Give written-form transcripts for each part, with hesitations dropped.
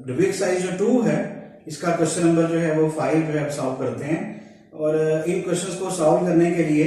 Rubik exercise जो 2 है इसका क्वेश्चन नंबर जो है वो 5 जो है सॉल्व करते हैं। और इन क्वेश्चंस को सॉल्व करने के लिए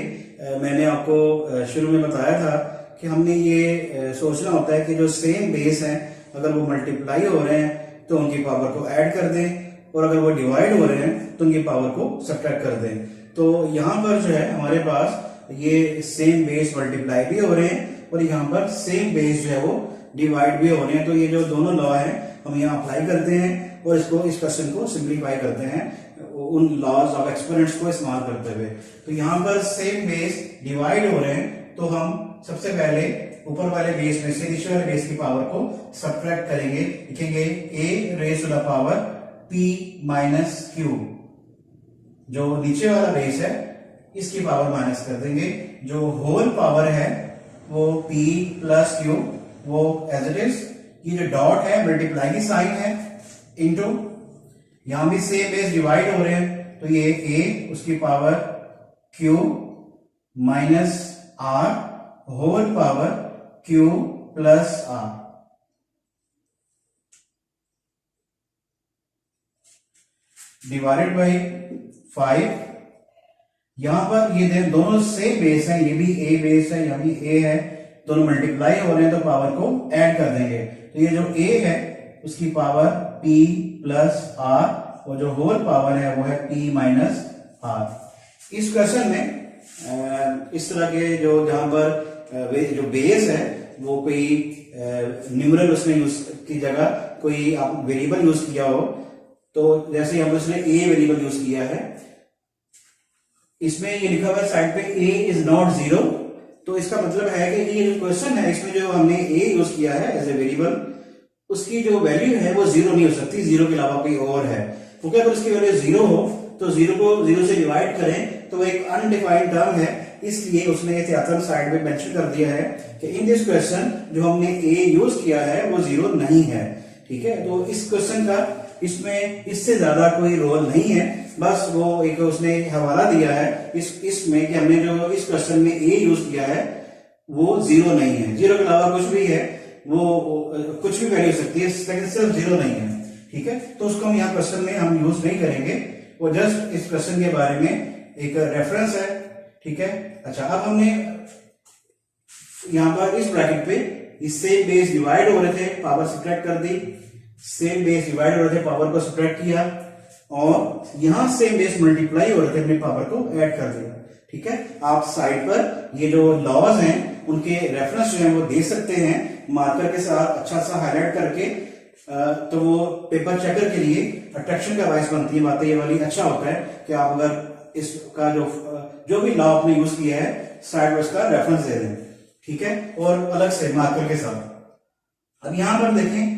मैंने आपको शुरू में बताया था कि हमने ये सोचना होता है कि जो सेम बेस है अगर वो मल्टीप्लाई हो रहे हैं तो उनकी पावर को ऐड कर दें, और अगर वो डिवाइड हो रहे हैं तो उनकी पावर को सब्ट्रैक्ट कर दें। तो यहाँ पर जो है हमारे पास ये सेम बेस मल्टीप्लाई भी हो रहे हैं और यहाँ पर सेम बेस जो है वो डिवाइड भी हो रहे हैं। तो ये जो दोनों लॉ है हम यहाँ अप्लाई करते हैं और इसको इस क्वेश्चन को सिंप्लीफाई करते हैं उन लॉज ऑफ एक्सपोनेंट्स को इस्तेमाल करते हुए। तो यहाँ पर सेम बेस डिवाइड हो रहे हैं तो हम सबसे पहले ऊपर वाले बेस में से नीचे वाले बेस की पावर को सब्ट्रैक्ट करेंगे। लिखेंगे a raise to the power p minus q। जो नीचे वाला बेस है इसकी पावर माइनस कर देंगे, जो होल पावर है वो p प्लस q वो एज इट इज। ये जो डॉट है मल्टीप्लाई की साइन है इनटू, यहां भी सेम बेस डिवाइड हो रहे हैं तो ये a उसकी power q minus r whole power q plus r। Divided by 5। यहां पर ये दोनों सेम बेस है, ये भी a बेस है, यहां भी a है, दोनों मल्टीप्लाई हो रहे हैं तो पावर को ऐड कर देंगे। तो ये जो a है उसकी पावर p प्लस r और जो होल पावर है वो है p माइनस r। इस क्वेश्चन में इस तरह के जो जहां पर जो बेस है वो कोई न्यूमरल उसने यूज की जगह कोई आप वेरिएबल यूज किया हो, तो जैसे हम उसने a वेरिएबल यूज किया है, इसमें ये लिखा हुआ है साइड पे a इज नॉट 0। तो इसका मतलब है कि ये जो क्वेश्चन है इसमें जो हमने a यूज किया है एज ए वेरिएबल, उसकी जो वैल्यू है वो 0 नहीं हो सकती, 0 के अलावा कोई और है। क्योंकि अगर उसकी वैल्यू 0 हो तो 0 को 0 से डिवाइड करें तो वो एक अनडिफाइंड टर्म है, इसलिए उसने एहतियातन साइड में मेंशन कर दिया है कि इन दिस क्वेश्चन जो हमने a यूज किया है वो 0 नहीं है। ठीक है, तो इस क्वेश्चन का इसमें इससे ज्यादा कोई रोल नहीं है, बस वो एक उसने हवाला दिया है इसमें कि हमने जो इस क्वेश्चन में a यूज किया है वो 0 नहीं है। 0 के अलावा कुछ भी है वो कुछ भी वैल्यू हो सकती है, लेकिन सिर्फ 0 नहीं है। ठीक है, तो उसको हम यहाँ क्वेश्चन में हम यूज नहीं करेंगे, वो जस्ट इस क्वेश्चन के बारे में एक रेफरेंस है। ठीक है, अच्छा अब हमने यहाँ पर इस ब्रैकेट पे इससे बेस डिवाइड हो रहे थे, पावर सब्ट्रैक्ट कर दी, सेम बेस डिवाइड हो रहे थे, पावर को सब्ट्रैक्ट किया, और यहां सेम बेस मल्टीप्लाई हो रहे थे, अपने पावर को ऐड कर दिया। ठीक है, आप साइड पर ये जो लॉज हैं उनके रेफरेंस जो है वो दे सकते हैं मार्कर के साथ अच्छा सा हाईलाइट करके, तो वो पेपर चेकर के लिए अट्रैक्शन का वाइस बनती है बातें ये वाली। अच्छा होता है कि आप अगर इसका जो भी लॉ आपने यूज किया है साइड पर उसका रेफरेंस दे दें। ठीक है, और अलग से मार्कर के साथ। अब यहां पर देखें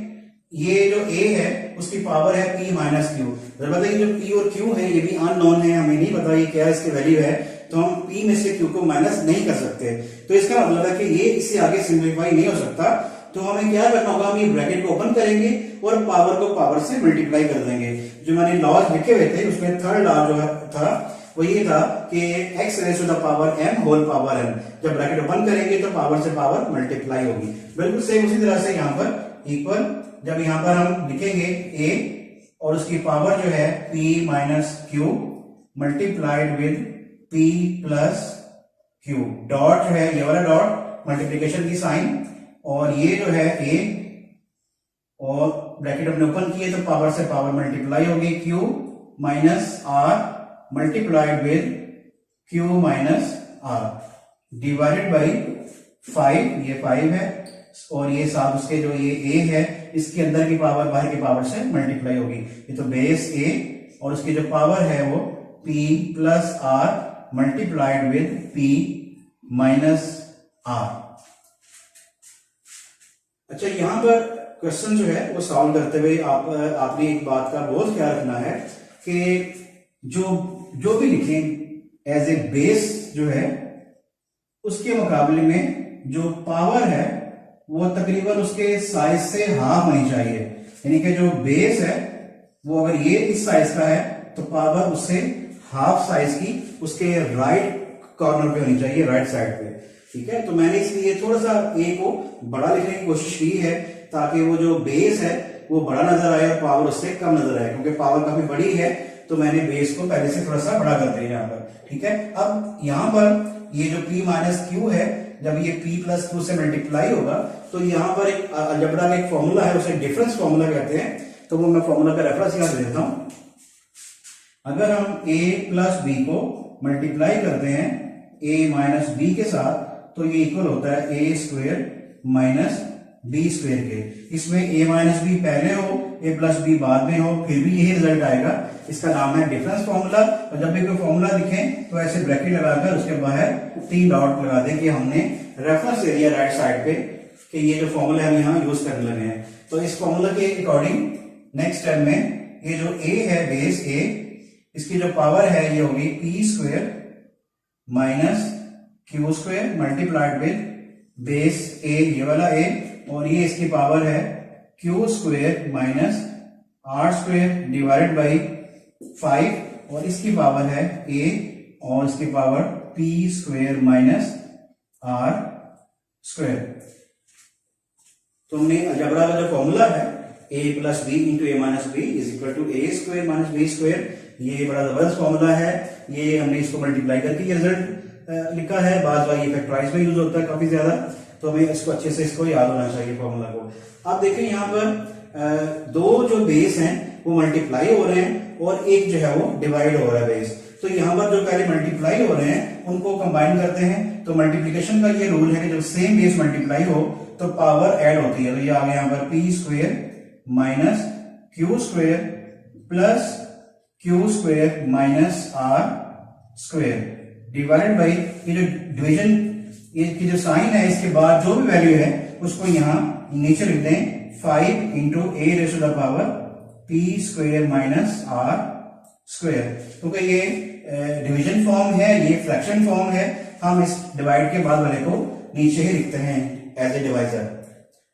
ये जो a है उसकी पावर है p माइनस क्यू। बताइए जो p और q है ये भी अननोन है, हमें नहीं पता ये क्या इसकी वैल्यू है, तो हम p में से q को माइनस नहीं कर सकते। तो इसका मतलब है कि ये इससे आगे सिंप्लीफाई नहीं हो सकता। तो हमें क्या करना होगा, हम ये ब्रैकेट को ओपन करेंगे और पावर को पावर से मल्टीप्लाई कर देंगे। जो मैंने लॉज लिखे हुए थे उसमें थर्ड लॉ जो था वो ये था कि x raise to the power m whole power n। जब ब्रैकेट ओपन करेंगे तो पावर से पावर मल्टीप्लाई होगी। बिल्कुल सेम उसी तरह से यहाँ पर इक्वल, जब यहां पर हम लिखेंगे a और उसकी पावर जो है p minus Q multiplied with p plus Q, dot है ये वाला डॉट मल्टीप्लीकेशन की साइन, और ये जो है a और ब्रैकेट हमने ओपन किए तो पावर से पावर मल्टीप्लाई होगी, q minus r multiplied with q minus r divided by 5। ये 5 है और ये साथ उसके जो ये a है इसके अंदर की पावर बाहर की पावर से मल्टीप्लाई होगी। ये तो बेस a और उसकी जो पावर है वो p plus r multiplied with p minus r। अच्छा, यहां पर क्वेश्चन जो है वो सॉल्व करते हुए आपने एक बात का बहुत ख्याल रखना है कि जो भी लिखें एज ए बेस जो है उसके मुकाबले में जो पावर है वो तकरीबन उसके साइज से हाफ होनी चाहिए। यानी कि जो बेस है वो अगर ये इस साइज का है तो पावर उससे हाफ साइज की उसके राइट कॉर्नर पे होनी चाहिए, राइट साइड पे। ठीक है, तो मैंने इसलिए थोड़ा सा ए को बड़ा लिखने की कोशिश की है ताकि वो जो बेस है वो बड़ा नजर आए और पावर उससे कम नजर आए, क्योंकि पावर काफी बड़ी है तो मैंने बेस को पहले से थोड़ा सा बड़ा कर दिया यहाँ पर। ठीक है, अब यहाँ पर ये जो p माइनस क्यू है, जब ये p प्लस क्यू से मल्टीप्लाई होगा तो यहाँ पर एक अलजेब्रा का एक फॉर्मूला है, उसे डिफरेंस फॉर्मूला कहते हैं। तो वो मैं फॉर्मूला का रेफरेंस यहाँ दे देता हूं। अगर हम a प्लस बी को मल्टीप्लाई करते हैं a माइनस बी के साथ तो ये इक्वल होता है a square minus B square के। इसमें a माइनस बी पहले हो, a प्लस बी बाद में हो, फिर भी यही रिजल्ट आएगा। इसका नाम है डिफरेंस फॉर्मूला। और जब भी कोई फॉर्मूला लिखें तो ऐसे ब्रैकेट लगाकर उसके बाहर 3 डॉट लगा दें कि हमने रेफरेंस ले लिया राइट साइड पे कि ये जो फॉर्मूला हम यहाँ यूज करने लगे हैं। तो इस फॉर्मूला के अकॉर्डिंग नेक्स्ट स्टेप में ये जो a है बेस a, इसकी जो पावर है ये होगी p square minus Q square multiplied with base a, ये वाला a, और ये इसकी पावर है Q square minus R square divided by 5, और इसकी पावर है a और इसकी power p square minus R square. तो हमने अलजेब्रा का जो फॉर्मूला है a plus B into A minus B is equal to A square minus B square, ये बड़ा जबरदस्त फॉर्मूला है। ये हमने इसको मल्टीप्लाई करके ये रिजल्ट लिखा है। बाद बार ये फैक्टराइज में यूज होता है काफी ज्यादा, तो हमें इसको अच्छे से इसको याद होना चाहिए फॉर्मूला को। आप देखें यहाँ पर दो जो बेस हैं वो मल्टीप्लाई हो रहे हैं और एक जो है वो डिवाइड हो रहा है बेस। तो यहाँ पर जो पहले मल्टीप्लाई हो रहे हैं उनको कंबाइन करते हैं। तो मल्टीप्लीकेशन का ये रूल है कि जब सेम बेस मल्टीप्लाई हो तो पावर ऐड होती है। तो ये आ गया यहाँ पर p square minus Q square plus Q square minus R square divided by ये जो डिवीजन की जो साइन है इसके बाद जो भी वैल्यू है उसको यहाँ नीचे लिख दें 5 into A raise to the power p square minus R square. क्योंकि ये डिवीजन फॉर्म है, ये फ्रैक्शन फॉर्म है, हम इस डिवाइड के बाद वाले को नीचे ही लिखते हैं एज ए डिवाइजर।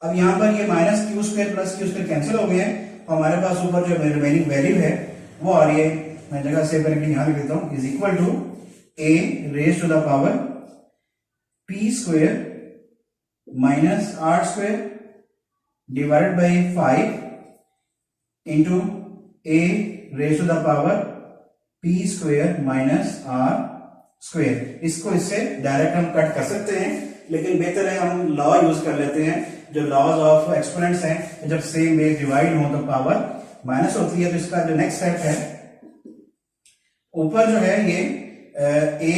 अब यहाँ पर ये minus Q square plus Q square cancel हो गए हैं, हमारे पास ऊपर जो रिमेनिंग वैल्यू है वो आ रही है, मैं जगह सेव करके यहाँ लिख देता हूँ, is equal to a raise to the power p square minus R square divided by 5 into a raise to the power p square minus R square. इसको इससे डायरेक्ट हम कट कर सकते हैं, लेकिन बेहतर है हम लॉ यूज कर लेते हैं, जो लॉज ऑफ एक्सपोनेंट्स हैं। जब सेम बेस डिवाइड हो तो पावर माइनस होती है। तो इसका जो नेक्स्ट स्टेप है, ऊपर जो है ये a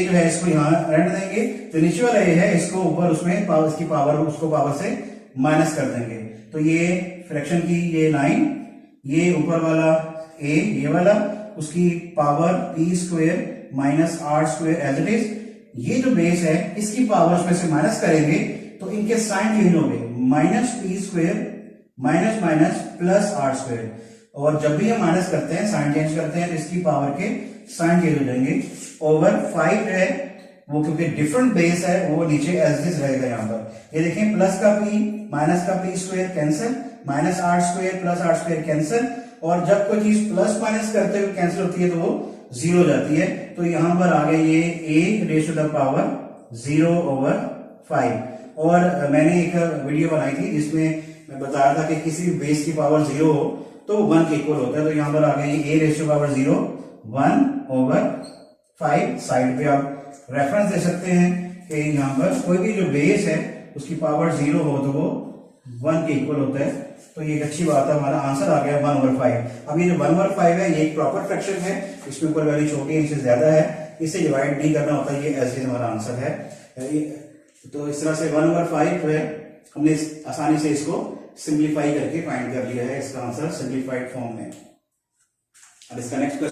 जो है इसको यहाँ रख देंगे, तो नीचे वाला a है इसको ऊपर उसमें पावर, इसकी पावर उसको पावर से माइनस कर देंगे। तो ये फ्रैक्शन की ये लाइन, ये ऊपर वाला a, ये वाला उसकी power p square minus R square as it is, ये जो बेस है इसकी पावर उसमें से माइनस करेंगे तो इनके साइन चेंज होंगे, minus P square minus minus plus R square. और जब भी हम माइनस करते हैं साइन चेंज करते हैं तो इसकी पावर के साइन चेंज हो जाएंगे। ओवर 5 है वो, क्योंकि डिफरेंट बेस है वो नीचे एज इट इज रहेगा। यहाँ पर ये देखें प्लस का p माइनस का p square cancel, minus R square plus R square cancel, और जब कोई चीज प्लस माइनस करते हुए कैंसिल होती है तो वो 0 हो जाती है। तो यहां पर आ गया ये a raise to the power 0/5। और मैंने एक वीडियो बनाई थी जिसमें मैं बता रहा था कि किसी बेस की पावर 0 हो तो 1 के इक्वल होता है। तो यहां पर आ गया ये a raise to power 0 1/5। Side पे आप रेफरेंस दे सकते हैं कि यहाँ पर कोई भी जो बेस है उसकी पावर 0 हो तो वो 1 के इक्वल होता है। तो ये एक अच्छी बात है, हमारा आंसर आ गया 1/5। अब ये जो 1/5 है ये एक प्रॉपर फ्रैक्शन है, इसमें ऊपर वैल्यू छोटी है, इससे ज्यादा है, इसे डिवाइड नहीं करना होता, ये ऐसे हमारा आंसर है। तो इस तरह से 1/5 है, हमने आसानी से इसको सिंप्लीफाई करके फाइंड कर लिया है, इसका आंसर सिंप्लीफाइड फॉर्म में। अब इसका नेक्स्ट